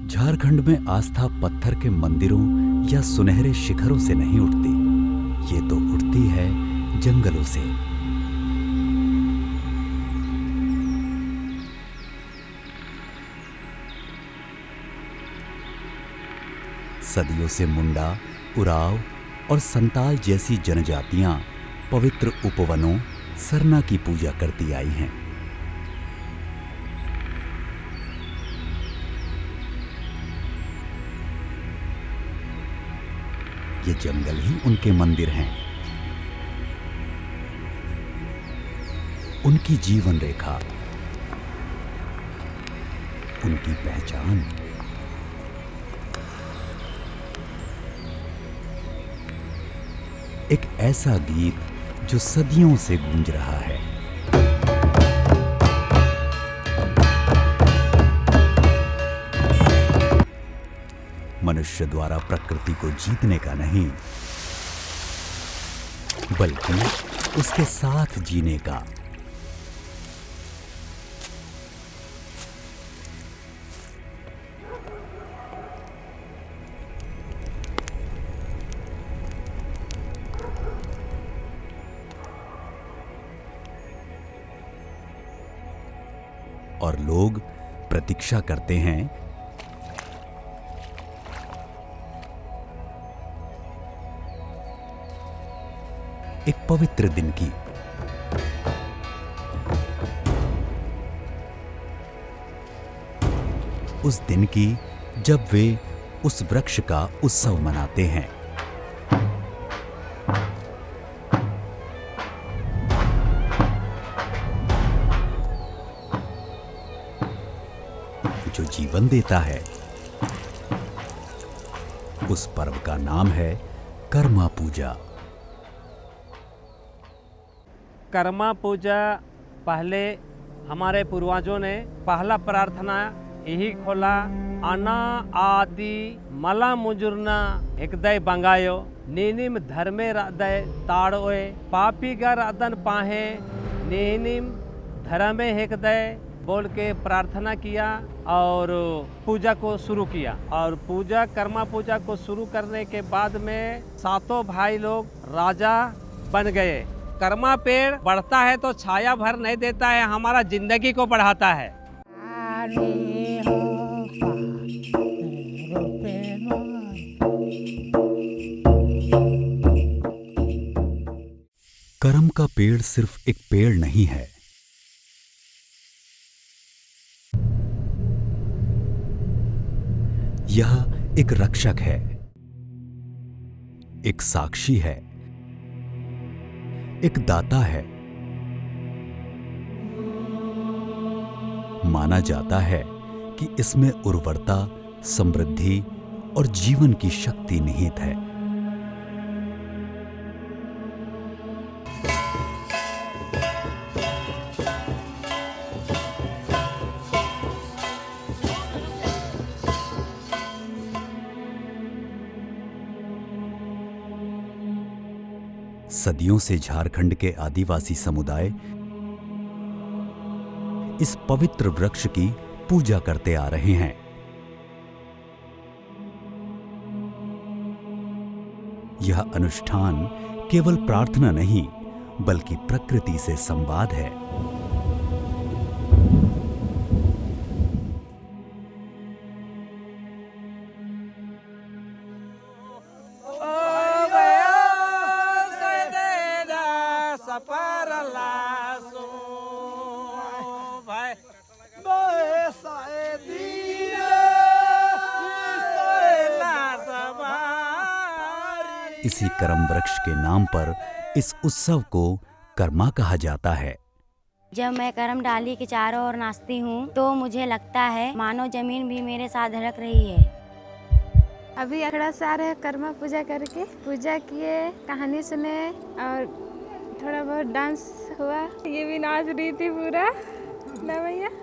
झारखंड में आस्था पत्थर के मंदिरों या सुनहरे शिखरों से नहीं उठती, ये तो उठती है जंगलों से। सदियों से मुंडा, उराव और संताल जैसी जनजातियां पवित्र उपवनों सरना की पूजा करती आई हैं। ये जंगल ही उनके मंदिर हैं। उनकी जीवन रेखा, उनकी पहचान। एक ऐसा गीत जो सदियों से गूंज रहा है। मनुष्य द्वारा प्रकृति को जीतने का नहीं, बल्कि उसके साथ जीने का। और लोग प्रतीक्षा करते हैं एक पवित्र दिन की। उस दिन की जब वे उस वृक्ष का उत्सव मनाते हैं। जो जीवन देता है। उस पर्व का नाम है कर्मा पूजा। कर्मा पूजा पहले हमारे पूर्वजों ने पहला प्रार्थना यही खोला, अना आदि मला मुजुरना एकदय बंगायो नीनिम धर्मे रादय ताड़ोए पापी का रादन पाहे नीनिम धर्मे हेकदय बोल के प्रार्थना किया और पूजा को शुरू किया। और पूजा कर्मा पूजा को शुरू करने के बाद में सातों भाई लोग राजा बन गए। कर्मा पेड़ बढ़ता है तो छाया भर नहीं देता है, हमारा जिंदगी को बढ़ाता है। कर्म का पेड़ सिर्फ एक पेड़ नहीं है, यह एक रक्षक है, एक साक्षी है, एक दाता है। माना जाता है कि इसमें उर्वरता, समृद्धि और जीवन की शक्ति निहित है। सदियों से झारखंड के आदिवासी समुदाय इस पवित्र वृक्ष की पूजा करते आ रहे हैं। यह अनुष्ठान केवल प्रार्थना नहीं, बल्कि प्रकृति से संवाद है। इसी कर्म वृक्ष के नाम पर इस उत्सव को कर्मा कहा जाता है। जब मैं करम डाली के चारों ओर नाचती हूँ तो मुझे लगता है मानो जमीन भी मेरे साथ धड़क रही है। अभी अखड़ा से आ रहे हैं कर्मा पूजा करके, पूजा किए, कहानी सुने और थोड़ा बहुत डांस हुआ। ये भी नाच रही थी पूरा ना भैया।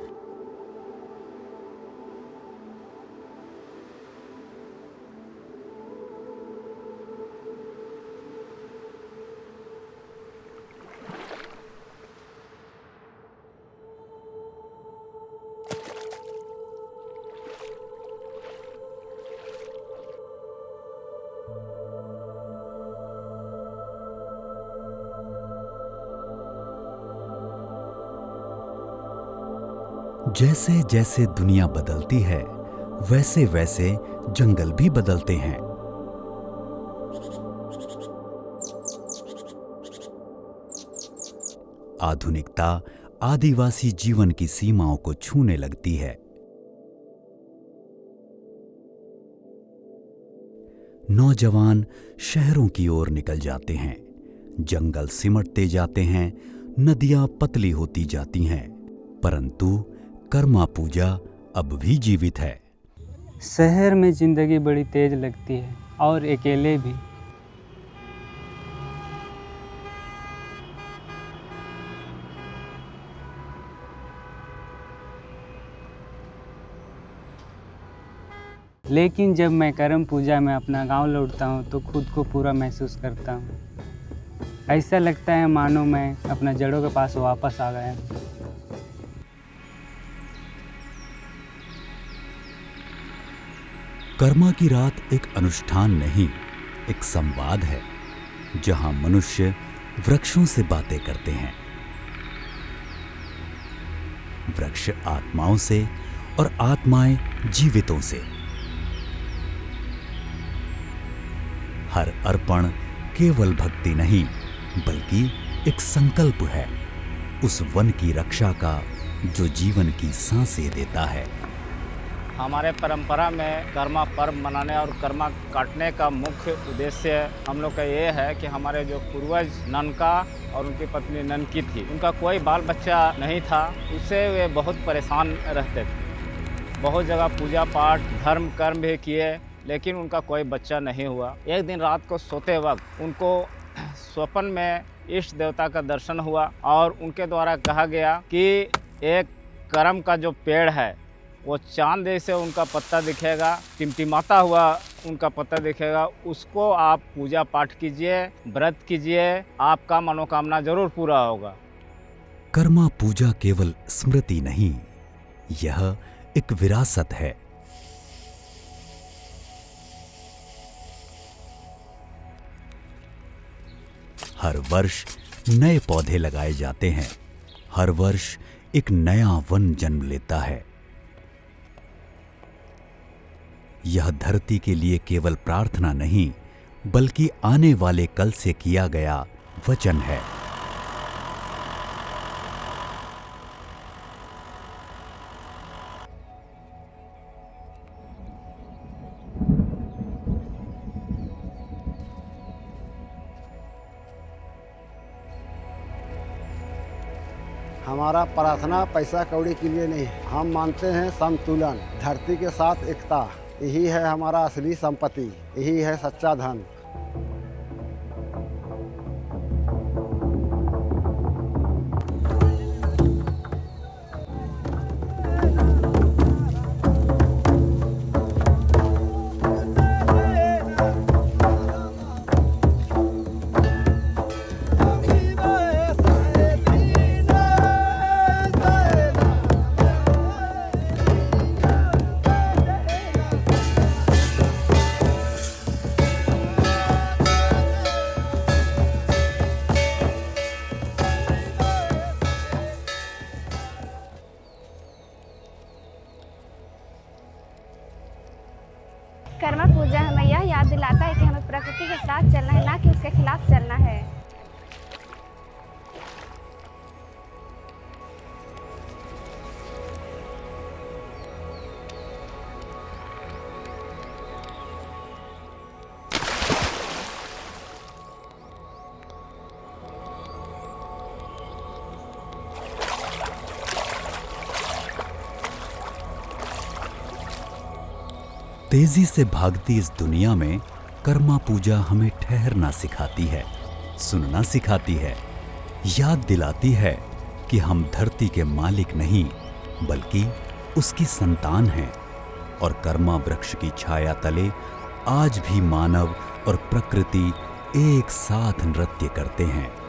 जैसे जैसे दुनिया बदलती है, वैसे वैसे जंगल भी बदलते हैं। आधुनिकता आदिवासी जीवन की सीमाओं को छूने लगती है। नौजवान शहरों की ओर निकल जाते हैं, जंगल सिमटते जाते हैं, नदियां पतली होती जाती हैं, परंतु कर्मा पूजा अब भी जीवित है। शहर में जिंदगी बड़ी तेज लगती है और अकेले भी। लेकिन जब मैं करम पूजा में अपना गांव लौटता हूं तो खुद को पूरा महसूस करता हूं। ऐसा लगता है मानो मैं अपना जड़ों के पास वापस आ गया। कर्मा की रात एक अनुष्ठान नहीं, एक संवाद है, जहां मनुष्य वृक्षों से बातें करते हैं। वृक्ष आत्माओं से और आत्माएं जीवितों से। हर अर्पण केवल भक्ति नहीं, बल्कि एक संकल्प है, उस वन की रक्षा का जो जीवन की सांसें देता है। हमारे परंपरा में कर्मा पर्व मनाने और कर्मा काटने का मुख्य उद्देश्य हम लोग का ये है कि हमारे जो पूर्वज ननका और उनकी पत्नी ननकी थी, उनका कोई बाल बच्चा नहीं था, उससे वे बहुत परेशान रहते थे। बहुत जगह पूजा पाठ धर्म कर्म भी किए, लेकिन उनका कोई बच्चा नहीं हुआ। एक दिन रात को सोते वक्त उनको स्वप्न में इष्ट देवता का दर्शन हुआ और उनके द्वारा कहा गया कि एक करम का जो पेड़ है वो चांद जैसे उनका पत्ता दिखेगा, टिमटिमाता हुआ उनका पत्ता दिखेगा, उसको आप पूजा पाठ कीजिए, व्रत कीजिए, आपका मनोकामना जरूर पूरा होगा। कर्मा पूजा केवल स्मृति नहीं, यह एक विरासत है। हर वर्ष नए पौधे लगाए जाते हैं, हर वर्ष एक नया वन जन्म लेता है। यह धरती के लिए केवल प्रार्थना नहीं, बल्कि आने वाले कल से किया गया वचन है। हमारा प्रार्थना पैसा कौड़ी के लिए नहीं, हम मानते हैं संतुलन, धरती के साथ एकता। यही है हमारा असली संपत्ति, यही है सच्चा धन। कर्मा पूजा हमें यह याद दिलाता है कि हमें प्रकृति के साथ चलना है, ना कि उसके खिलाफ चलना है। तेजी से भागती इस दुनिया में कर्मा पूजा हमें ठहरना सिखाती है, सुनना सिखाती है, याद दिलाती है कि हम धरती के मालिक नहीं बल्कि उसकी संतान हैं और कर्मा वृक्ष की छाया तले आज भी मानव और प्रकृति एक साथ नृत्य करते हैं।